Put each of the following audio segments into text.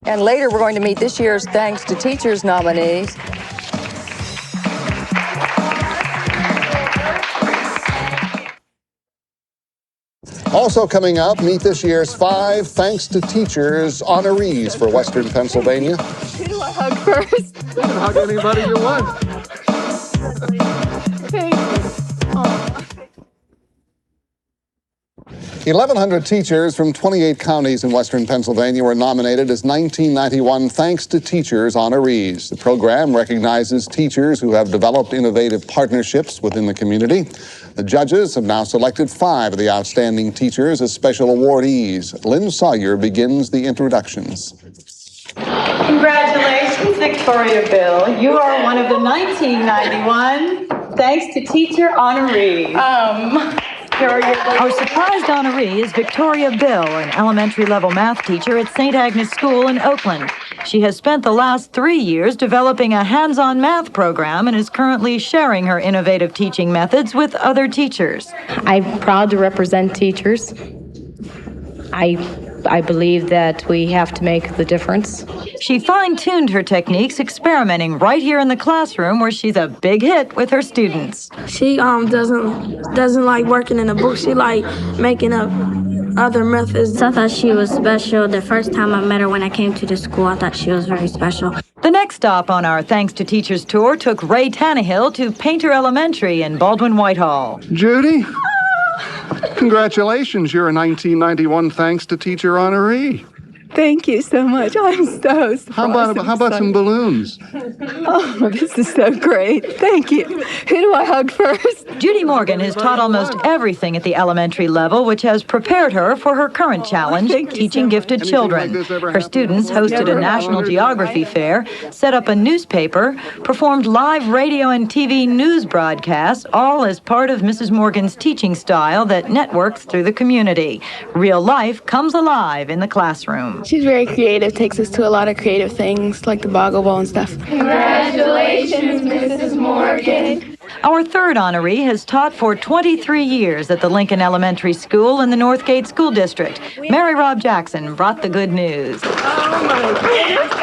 And later, we're going to meet this year's Thanks to Teachers nominees. Also coming up, meet this year's 5 Thanks to Teachers honorees for Western Pennsylvania. Who do I hug first? You can hug anybody you want. Thank you. 1,100 teachers from 28 counties in Western Pennsylvania were nominated as 1991 Thanks to Teachers honorees. The program recognizes teachers who have developed innovative partnerships within the community. The judges have now selected 5 of the outstanding teachers as special awardees. Lynn Sawyer begins the introductions. Congratulations, Victoria Bill. You are one of the 1991 Thanks to Teacher honorees. Our surprised honoree is Victoria Bill, an elementary-level math teacher at St. Agnes School in Oakland. She has spent the last 3 years developing a hands-on math program and is currently sharing her innovative teaching methods with other teachers. I'm proud to represent teachers. I believe that we have to make the difference. She fine-tuned her techniques, experimenting right here in the classroom where she's a big hit with her students. She doesn't like working in a book. She like making up other methods. I thought she was special. The first time I met her when I came to the school, I thought she was very special. The next stop on our Thanks to Teachers tour took Ray Tannehill to Painter Elementary in Baldwin-Whitehall. Judy, congratulations. You're a 1991 Thanks to Teacher honoree. Thank you so much. I'm so surprised. How about some balloons? Oh, this is so great. Thank you. Who do I hug first? Judy Morgan has taught almost everything at the elementary level, which has prepared her for her current challenge, teaching gifted children. Her students hosted a National Geography fair, set up a newspaper, performed live radio and TV news broadcasts, all as part of Mrs. Morgan's teaching style that networks through the community. Real life comes alive in the classroom. She's very creative, takes us to a lot of creative things like the Boggle Bowl and stuff. Congratulations, Mrs. Morgan. Our third honoree has taught for 23 years at the Lincoln Elementary School in the Northgate School District. Mary Rob Jackson brought the good news. Oh my goodness.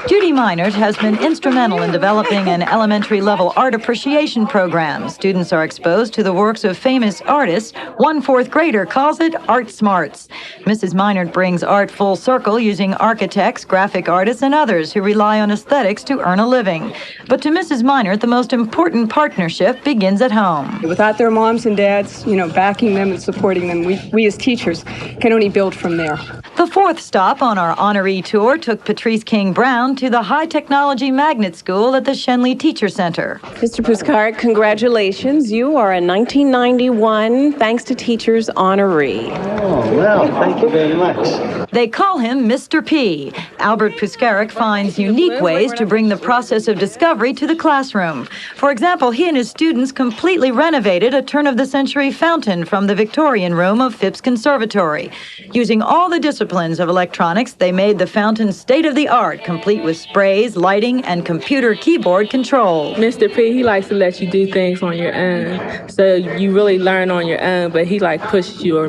Judy Minert has been instrumental in developing an elementary-level art appreciation program. Students are exposed to the works of famous artists. One fourth grader calls it Art Smarts. Mrs. Minert brings art full circle using architects, graphic artists, and others who rely on aesthetics to earn a living. But to Mrs. Minert, the most important partnership begins at home. Without their moms and dads, backing them and supporting them, we as teachers can only build from there. The fourth stop on our honoree tour took Patrice King Brown to the High Technology Magnet School at the Shenley Teacher Center. Mr. Puskaric, congratulations. You are a 1991 Thanks to Teachers honoree. Oh, well, thank you very much. They call him Mr. P. Albert Puskaric finds unique ways to bring the process of discovery to the classroom. For example, he and his students completely renovated a turn-of-the-century fountain from the Victorian room of Phipps Conservatory. Using all the disciplines of electronics, they made the fountain state-of-the-art, complete with sprays, lighting, and computer keyboard control. Mr. P, he likes to let you do things on your own, so you really learn on your own, but he pushes you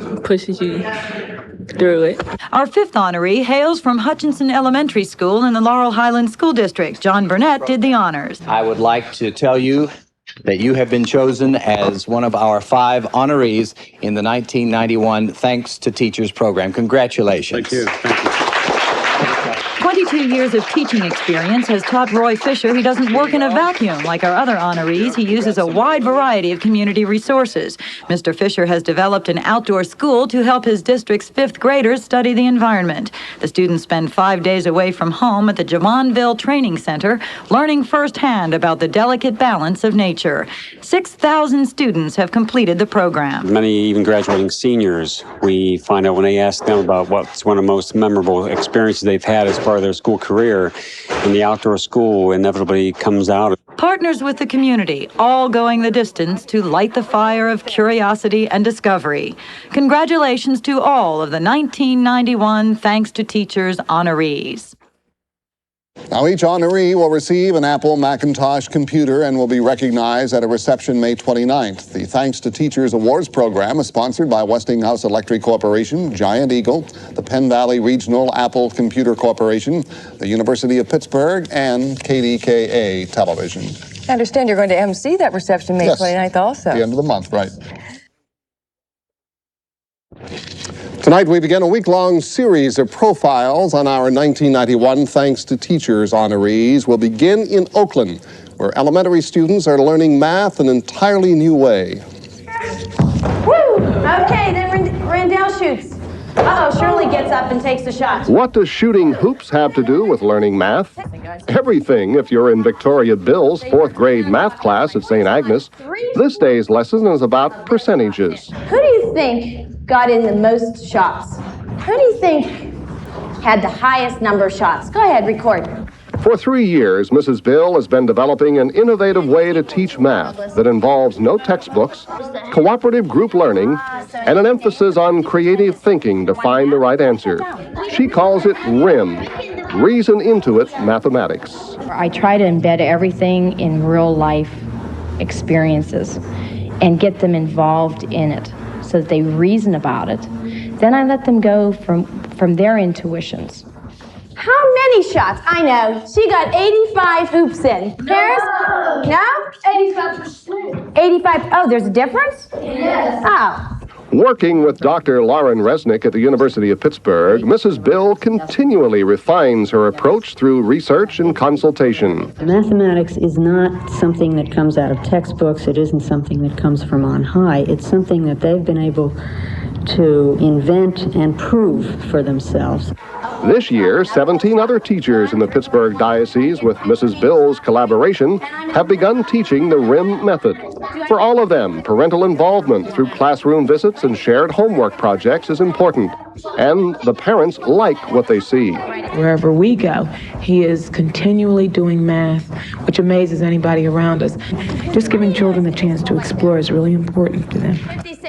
through it. Our fifth honoree hails from Hutchinson Elementary School in the Laurel Highlands School District. John Burnett did the honors. I would like to tell you that you have been chosen as one of our 5 honorees in the 1991 Thanks to Teachers program. Congratulations. Thank you. Thank you. 22 years of teaching experience has taught Roy Fisher he doesn't work in a vacuum. Like our other honorees, he uses a wide variety of community resources. Mr. Fisher has developed an outdoor school to help his district's 5th graders study the environment. The students spend 5 days away from home at the Jamonville Training Center, learning firsthand about the delicate balance of nature. 6,000 students have completed the program. Many even graduating seniors, we find out when they ask them about what's one of the most memorable experiences they've had as part of their school career, and the outdoor school inevitably comes out. Partners with the community, all going the distance to light the fire of curiosity and discovery. Congratulations to all of the 1991 Thanks to Teachers honorees. Now, each honoree will receive an Apple Macintosh computer and will be recognized at a reception May 29th. The Thanks to Teachers Awards program is sponsored by Westinghouse Electric Corporation, Giant Eagle, the Penn Valley Regional Apple Computer Corporation, the University of Pittsburgh, and KDKA Television. I understand you're going to MC that reception May 29th also. At the end of the month, right. Tonight, we begin a week-long series of profiles on our 1991 Thanks to Teachers honorees. We'll begin in Oakland, where elementary students are learning math an entirely new way. Woo! Okay, then Randall shoots. Uh-oh, Shirley gets up and takes the shot. What does shooting hoops have to do with learning math? Everything if you're in Victoria Bill's 4th grade math class at St. Agnes. This day's lesson is about percentages. Who do you think got in the most shots? Who do you think had the highest number of shots? Go ahead, record. For 3 years, Mrs. Bill has been developing an innovative way to teach math that involves no textbooks, cooperative group learning, and an emphasis on creative thinking to find the right answer. She calls it RIM, Reason Into It Mathematics. I try to embed everything in real life experiences and get them involved in it so that they reason about it. Then I let them go from their intuitions. How many shots? I know. She got 85 hoops in. Paris? No? 85%. 85. Oh, there's a difference? Yes. Oh. Working with Dr. Lauren Resnick at the University of Pittsburgh, Mrs. Bill continually refines her approach through research and consultation. Mathematics is not something that comes out of textbooks. It isn't something that comes from on high. It's something that they've been able to invent and prove for themselves. This year, 17 other teachers in the Pittsburgh Diocese, with Mrs. Bill's collaboration, have begun teaching the RIM method. For all of them, parental involvement through classroom visits and shared homework projects is important, and the parents like what they see. Wherever we go, he is continually doing math, which amazes anybody around us. Just giving children the chance to explore is really important to them.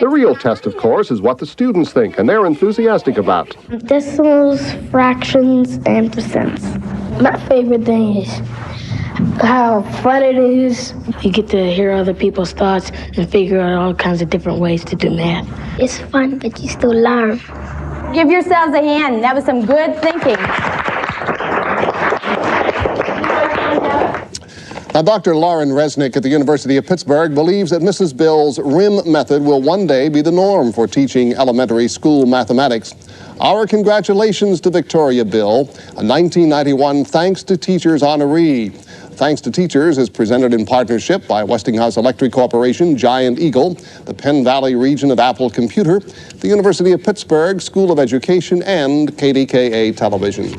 The real test, of course, is what the students think, and they're enthusiastic about. Decimals, fractions, and percents. My favorite thing is how fun it is. You get to hear other people's thoughts and figure out all kinds of different ways to do math. It's fun, but you still learn. Give yourselves a hand. That was some good thinking. Now, Dr. Lauren Resnick at the University of Pittsburgh believes that Mrs. Bill's RIM method will one day be the norm for teaching elementary school mathematics. Our congratulations to Victoria Bill, a 1991 Thanks to Teachers honoree. Thanks to Teachers is presented in partnership by Westinghouse Electric Corporation, Giant Eagle, the Penn Valley region of Apple Computer, the University of Pittsburgh School of Education, and KDKA Television.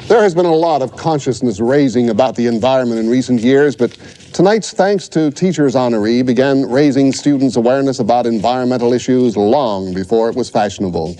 There has been a lot of consciousness raising about the environment in recent years, but tonight's Thanks to Teachers honoree began raising students' awareness about environmental issues long before it was fashionable.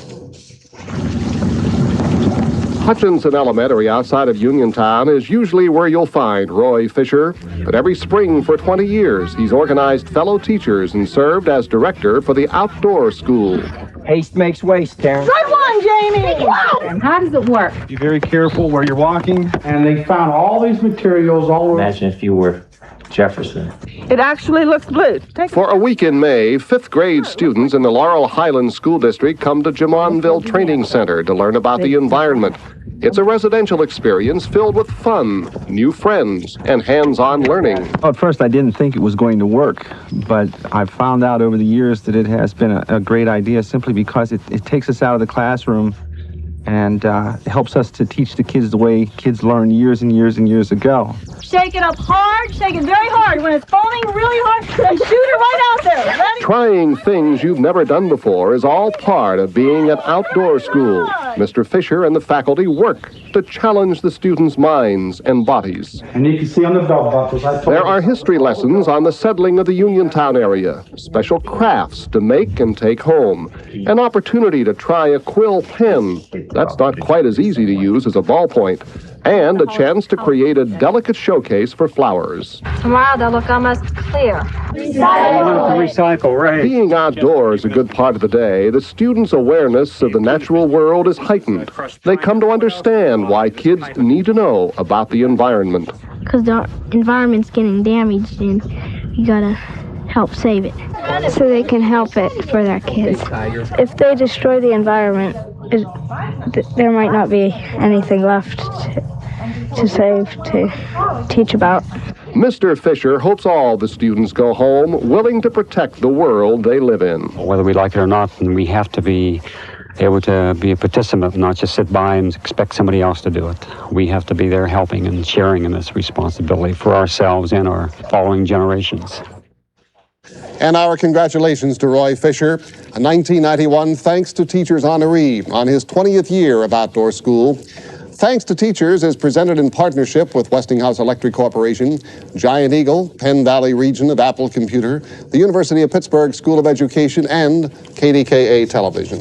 Hutchinson Elementary outside of Uniontown is usually where you'll find Roy Fisher, but every spring for 20 years he's organized fellow teachers and served as director for the outdoor school. Haste makes waste, Terrence. Good one, Jamie! And how does it work? Be very careful where you're walking. And they found all these materials all over. Imagine if you were Jefferson. It actually looks blue. For a week in May, 5th grade students in the Laurel Highlands School District come to Jamonville Training Center to learn about the environment. It's a residential experience filled with fun, new friends, and hands-on learning. Well, at first I didn't think it was going to work, but I've found out over the years that it has been a great idea simply because it takes us out of the classroom and helps us to teach the kids the way kids learned years and years and years ago. Shake it up hard, shake it very hard. When it's falling really hard, shoot it right out there. Ready? Trying things you've never done before is all part of being at outdoor school. Mr. Fisher and the faculty work to challenge the students' minds and bodies. And you can see on the belt buckles, There are history lessons on the settling of the Uniontown area, special crafts to make and take home, an opportunity to try a quill pen. That's not quite as easy to use as a ballpoint. and a chance to create a delicate showcase for flowers. Wow, they'll look almost clear. Recycle, right? Being outdoors a good part of the day, the students' awareness of the natural world is heightened. They come to understand why kids need to know about the environment. Because the environment's getting damaged and you gotta help save it. So they can help it for their kids. If they destroy the environment, there might not be anything left to save, to teach about. Mr. Fisher hopes all the students go home willing to protect the world they live in. Whether we like it or not, we have to be able to be a participant, not just sit by and expect somebody else to do it. We have to be there helping and sharing in this responsibility for ourselves and our following generations. And our congratulations to Roy Fisher, a 1991 Thanks to Teachers honoree on his 20th year of outdoor school. Thanks to Teachers is presented in partnership with Westinghouse Electric Corporation, Giant Eagle, Penn Valley Region of Apple Computer, the University of Pittsburgh School of Education, and KDKA Television.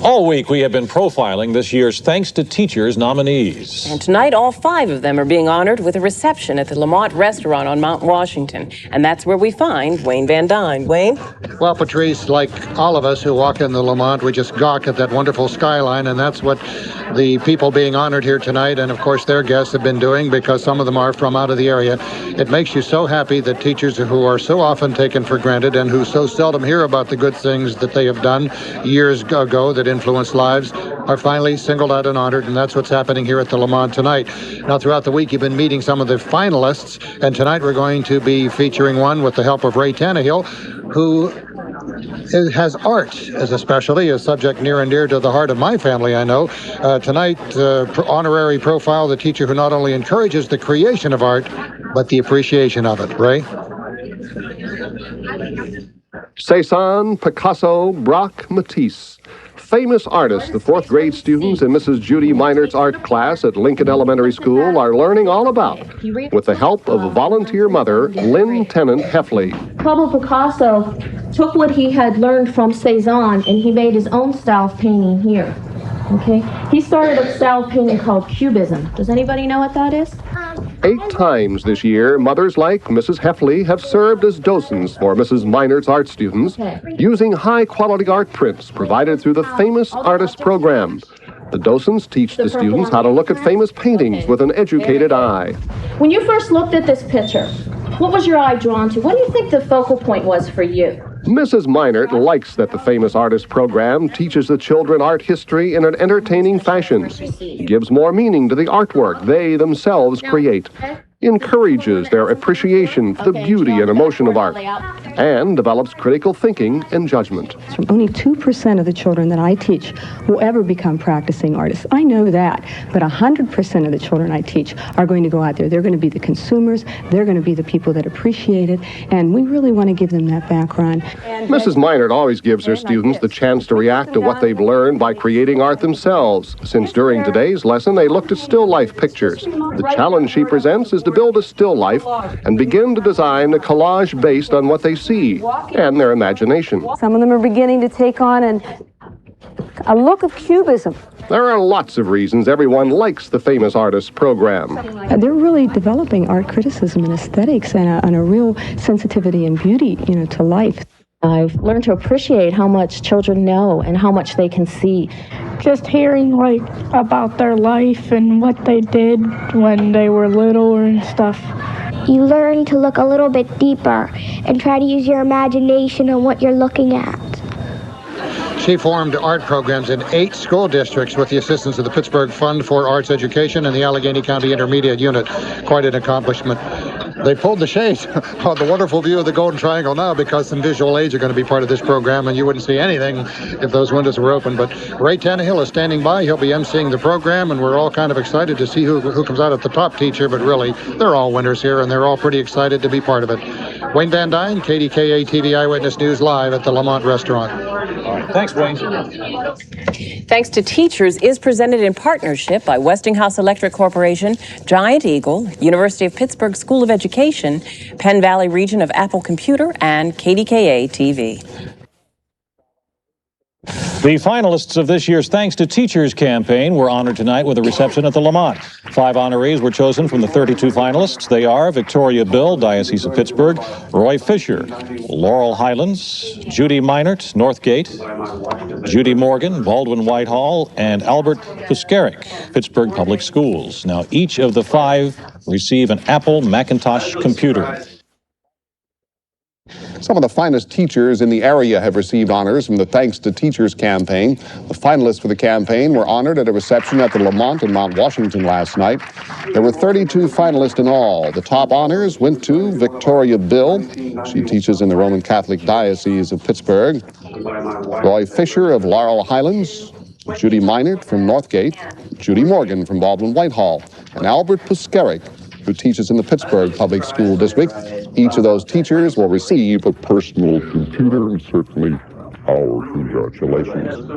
All week, we have been profiling this year's Thanks to Teachers nominees. And tonight, all 5 of them are being honored with a reception at the Lamont Restaurant on Mount Washington. And that's where we find Wayne Van Dyne. Wayne? Well, Patrice, like all of us who walk in the Lamont, we just gawk at that wonderful skyline, and that's what the people being honored here tonight, and of course their guests, have been doing, because some of them are from out of the area. It makes you so happy that teachers who are so often taken for granted and who so seldom hear about the good things that they have done years ago that influenced lives are finally singled out and honored, and that's what's happening here at the Lamont tonight. Now, throughout the week, you've been meeting some of the finalists, and tonight we're going to be featuring one with the help of Ray Tannehill, who has art as a specialty, a subject near and dear to the heart of my family, I know. Tonight, honorary profile, the teacher who not only encourages the creation of art, but the appreciation of it. Ray? Cezanne, Picasso, Braque, Matisse. Famous artists, the 4th grade students in Mrs. Judy Minert's art class at Lincoln Elementary School are learning all about with the help of volunteer mother Lynn Tennant Heffley. Pablo Picasso took what he had learned from Cezanne and he made his own style of painting here. Okay? He started a style of painting called Cubism. Does anybody know what that is? 8 times this year, mothers like Mrs. Heffley have served as docents for Mrs. Minert's art students, using high-quality art prints provided through the Famous Artist Program. The docents teach the students how to look at famous paintings with an educated eye. When you first looked at this picture, what was your eye drawn to? What do you think the focal point was for you? Mrs. Minert likes that the Famous Artist Program teaches the children art history in an entertaining fashion, gives more meaning to the artwork they themselves create, encourages their appreciation for the beauty and emotion of art, and develops critical thinking and judgment. From only 2% of the children that I teach will ever become practicing artists. I know that, but 100% of the children I teach are going to go out there. They're going to be the consumers, they're going to be the people that appreciate it, and we really want to give them that background. Mrs. Minert always gives her students the chance to react to what they've learned by creating art themselves, since during today's lesson they looked at still life pictures. The challenge she presents is to build a still life and begin to design a collage based on what they see and their imagination. Some of them are beginning to take on a look of Cubism. There are lots of reasons everyone likes the Famous Artists Program. They're really developing art criticism and aesthetics and a real sensitivity and beauty, to life. I've learned to appreciate how much children know and how much they can see. Just hearing about their life and what they did when they were little and stuff. You learn to look a little bit deeper and try to use your imagination on what you're looking at. She formed art programs in 8 school districts with the assistance of the Pittsburgh Fund for Arts Education and the Allegheny County Intermediate Unit. Quite an accomplishment. They pulled the shades on the wonderful view of the Golden Triangle now, because some visual aids are going to be part of this program, and you wouldn't see anything if those windows were open. But Ray Tannehill is standing by. He'll be emceeing the program, and we're all kind of excited to see who comes out at the top teacher. But really, they're all winners here, and they're all pretty excited to be part of it. Wayne Van Dyne, KDKA TV Eyewitness News, live at the Lamont Restaurant. Thanks, Wayne. Thanks to Teachers is presented in partnership by Westinghouse Electric Corporation, Giant Eagle, University of Pittsburgh School of Education, Penn Valley Region of Apple Computer, and KDKA TV. The finalists of this year's Thanks to Teachers campaign were honored tonight with a reception at the Lamont. 5 honorees were chosen from the 32 finalists. They are Victoria Bill, Diocese of Pittsburgh; Roy Fisher, Laurel Highlands; Judy Meinert, Northgate; Judy Morgan, Baldwin Whitehall; and Albert Puskarik, Pittsburgh Public Schools. Now, each of the 5 receive an Apple Macintosh computer. Some of the finest teachers in the area have received honors from the Thanks to Teachers campaign. The finalists for the campaign were honored at a reception at the Lamont in Mount Washington last night. There were 32 finalists in all. The top honors went to Victoria Bill. She teaches in the Roman Catholic Diocese of Pittsburgh; Roy Fisher of Laurel Highlands; Judy Meinert from Northgate; Judy Morgan from Baldwin Whitehall; and Albert Puskarik, who teaches in the Pittsburgh Public School District. Each of those teachers will receive a personal computer, and certainly our congratulations.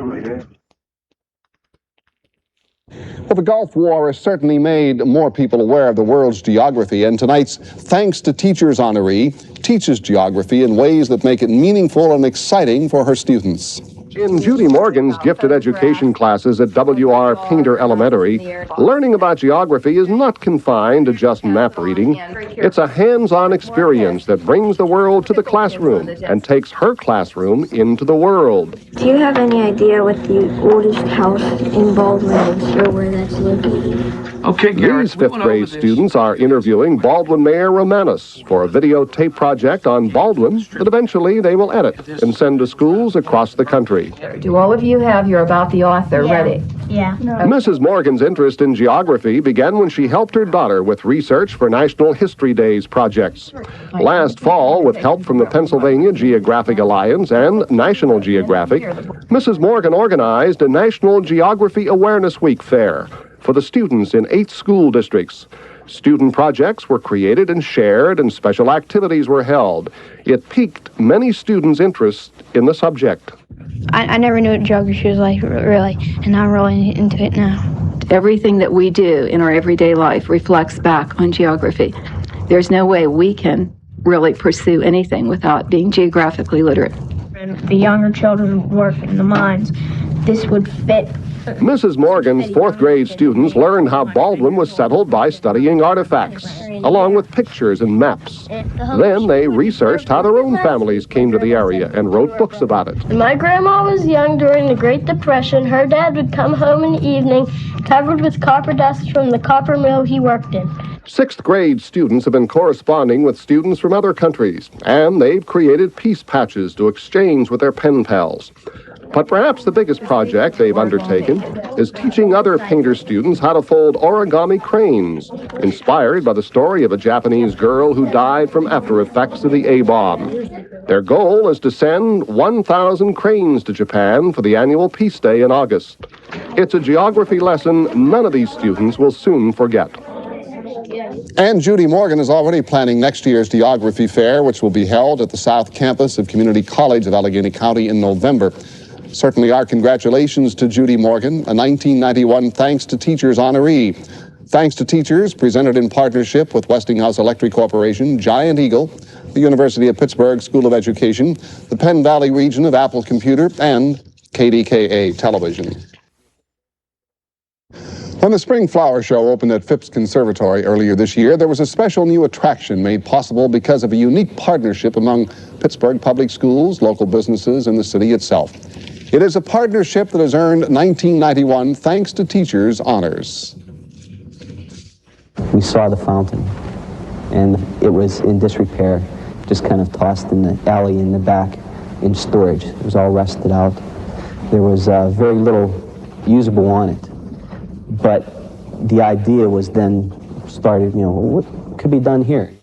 Well, the Gulf War has certainly made more people aware of the world's geography, and tonight's Thanks to Teachers honoree teaches geography in ways that make it meaningful and exciting for her students. In Judy Morgan's gifted education classes at W.R. Painter Elementary, learning about geography is not confined to just map reading. It's a hands-on experience that brings the world to the classroom and takes her classroom into the world. Do you have any idea what the oldest house in Baldwin is or where that's located? Okay, Gary, these 5th grade students are interviewing Baldwin Mayor Romanus for a videotape project on Baldwin that eventually they will edit and send to schools across the country. Do all of you have your About the Author ready? Yeah. Mrs. Morgan's interest in geography began when she helped her daughter with research for National History Days projects. Last fall, with help from the Pennsylvania Geographic Alliance and National Geographic, Mrs. Morgan organized a National Geography Awareness Week fair for the students in 8 school districts. Student projects were created and shared, and special activities were held. It piqued many students' interest in the subject. I never knew what geography was like, really, and I'm really into it now. Everything that we do in our everyday life reflects back on geography. There's no way we can really pursue anything without being geographically literate. And the younger children work in the mines. This would fit. Mrs. Morgan's 4th grade students learned how Baldwin was settled by studying artifacts, along with pictures and maps. Then they researched how their own families came to the area and wrote books about it. When my grandma was young during the Great Depression, her dad would come home in the evening covered with copper dust from the copper mill he worked in. 6th grade students have been corresponding with students from other countries, and they've created peace patches to exchange with their pen pals. But perhaps the biggest project they've undertaken is teaching other painter students how to fold origami cranes, inspired by the story of a Japanese girl who died from after effects of the A-bomb. Their goal is to send 1,000 cranes to Japan for the annual Peace Day in August. It's a geography lesson none of these students will soon forget. And Judy Morgan is already planning next year's geography fair, which will be held at the South Campus of Community College of Allegheny County in November. Certainly our congratulations to Judy Morgan, a 1991 Thanks to Teachers honoree. Thanks to Teachers, presented in partnership with Westinghouse Electric Corporation, Giant Eagle, the University of Pittsburgh School of Education, the Penn Valley region of Apple Computer, and KDKA Television. When the Spring Flower Show opened at Phipps Conservatory earlier this year, there was a special new attraction made possible because of a unique partnership among Pittsburgh public schools, local businesses, and the city itself. It is a partnership that has earned 1991 Thanks to Teachers honors. We saw the fountain, and it was in disrepair, just kind of tossed in the alley in the back in storage. It was all rusted out. There was very little usable on it. But the idea was then started, what could be done here?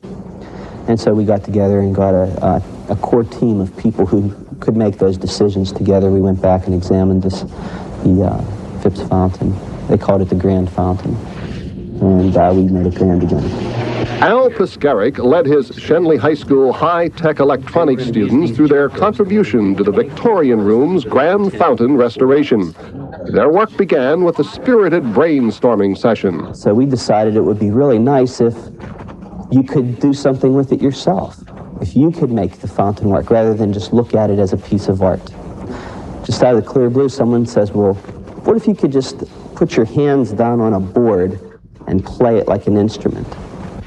And so we got together and got a core team of people who could make those decisions together. We went back and examined the Phipps fountain. They called it the Grand Fountain. And we made it grand again. Al Puskarik led his Shenley High School high-tech electronics students through their contribution to the Victorian Room's Grand Fountain restoration. Their work began with a spirited brainstorming session. So we decided it would be really nice if you could do something with it yourself. If you could make the fountain work rather than just look at it as a piece of art. just out of the clear blue, someone says, well, what if you could just put your hands down on a board and play it like an instrument?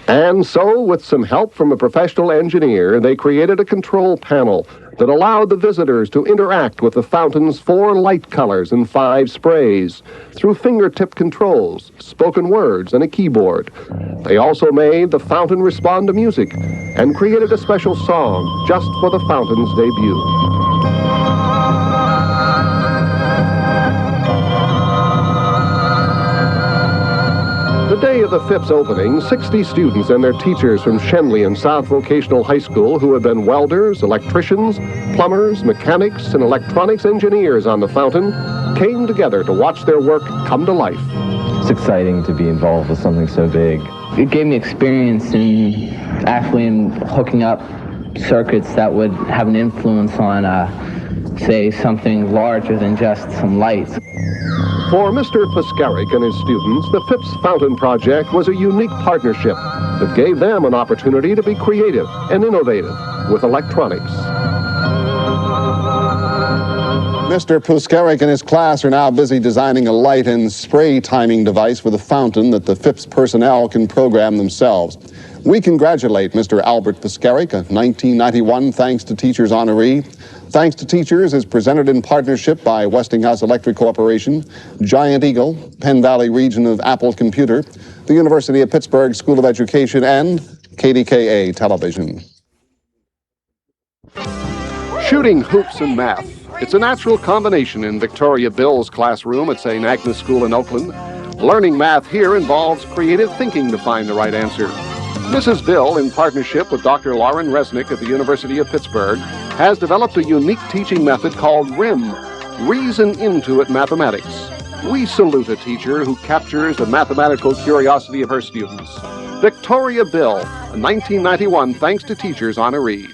And so, with some help from a professional engineer, they created a control panel that allowed the visitors to interact with the fountain's 4 light colors and 5 sprays through fingertip controls, spoken words, and a keyboard. They also made the fountain respond to music and created a special song just for the fountain's debut. The day of the FIPS opening, 60 students and their teachers from Shenley and South Vocational High School who had been welders, electricians, plumbers, mechanics, and electronics engineers on the fountain came together to watch their work come to life. It's exciting to be involved with something so big. It gave me experience in hooking up circuits that would have an influence on, say, something larger than just some lights. For Mr. Puskarik and his students, the FIPS Fountain Project was a unique partnership that gave them an opportunity to be creative and innovative with electronics. Mr. Puskarik and his class are now busy designing a light and spray timing device for the fountain that the FIPS personnel can program themselves. We congratulate Mr. Albert Puskarik, a 1991 Thanks to Teachers honoree. Thanks to Teachers is presented in partnership by Westinghouse Electric Corporation, Giant Eagle, Penn Valley Region of Apple Computer, the University of Pittsburgh School of Education, and KDKA Television. Shooting hoops and math. It's a natural combination in Victoria Bill's classroom at St. Agnes School in Oakland. Learning math here involves creative thinking to find the right answer. Mrs. Bill, in partnership with Dr. Lauren Resnick at the University of Pittsburgh, has developed a unique teaching method called RIM, Reason Into It Mathematics. We salute a teacher who captures the mathematical curiosity of her students. Victoria Bill, a 1991 Thanks to Teachers honoree.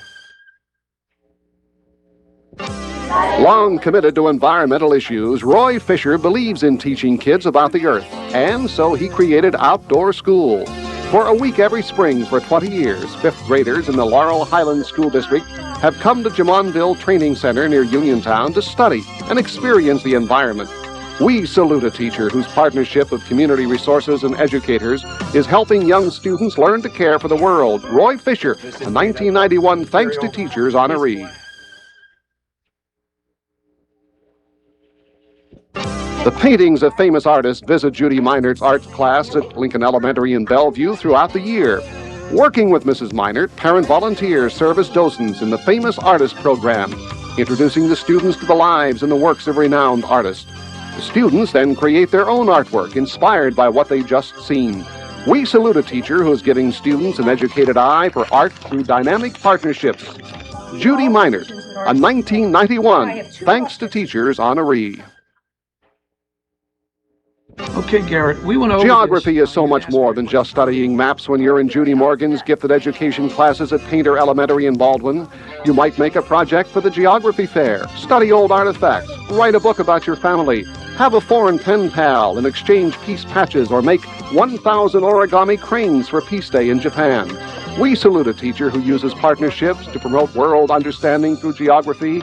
Long committed to environmental issues, Roy Fisher believes in teaching kids about the earth, and so he created Outdoor School. For a week every spring for 20 years, 5th graders in the Laurel Highlands School District have come to Jamonville Training Center near Uniontown to study and experience the environment. We salute a teacher whose partnership of community resources and educators is helping young students learn to care for the world. Roy Fisher, a 1991 Thanks to Teachers honoree. The paintings of famous artists visit Judy Meinert's art class at Lincoln Elementary in Bellevue throughout the year. Working with Mrs. Meinert, parent volunteers serve as docents in the Famous Artist program, introducing the students to the lives and the works of renowned artists. The students then create their own artwork inspired by what they've just seen. We salute a teacher who is giving students an educated eye for art through dynamic partnerships. Judy Meinert, a 1991 Thanks to Teachers honoree. Okay, Garrett, we went over Geography is so much more than just studying maps when you're in Judy Morgan's gifted education classes at Painter Elementary in Baldwin. You might make a project for the geography fair, study old artifacts, write a book about your family, have a foreign pen pal and exchange peace patches, or make 1,000 origami cranes for Peace Day in Japan. We salute a teacher who uses partnerships to promote world understanding through geography.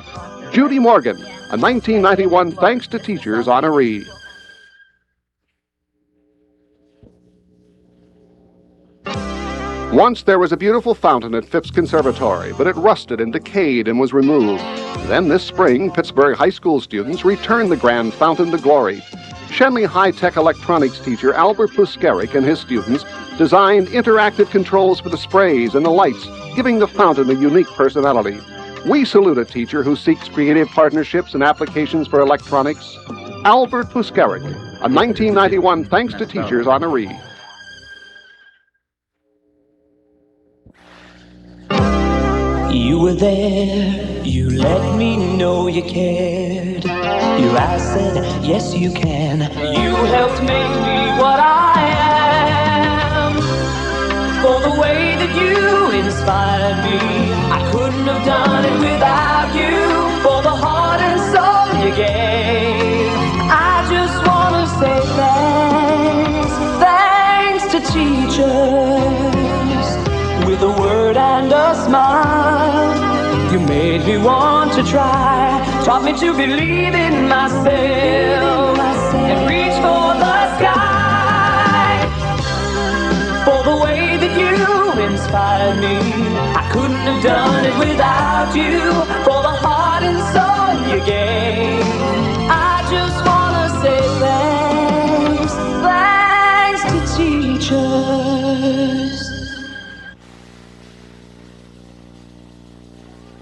Judy Morgan, a 1991 Thanks to Teachers honoree. Once there was a beautiful fountain at Phipps Conservatory, but it rusted and decayed and was removed. Then this spring, Pittsburgh high school students returned the grand fountain to glory. Shenley high-tech electronics teacher Albert Puskarik and his students designed interactive controls for the sprays and the lights, giving the fountain a unique personality. We salute a teacher who seeks creative partnerships and applications for electronics. Albert Puskarik, a 1991 Thanks to Teachers honoree. You were there, you let me know you cared. Your eyes said, yes you can. You helped make me what I am. For the way that you inspired me, I couldn't have done it without you. For the heart and soul you gave, I just want to say thanks. Thanks to teachers. With a word and a smile, you made me me want to try, taught me to believe in myself and reach for the sky. For the way that you inspired me, I couldn't have done it without you. For the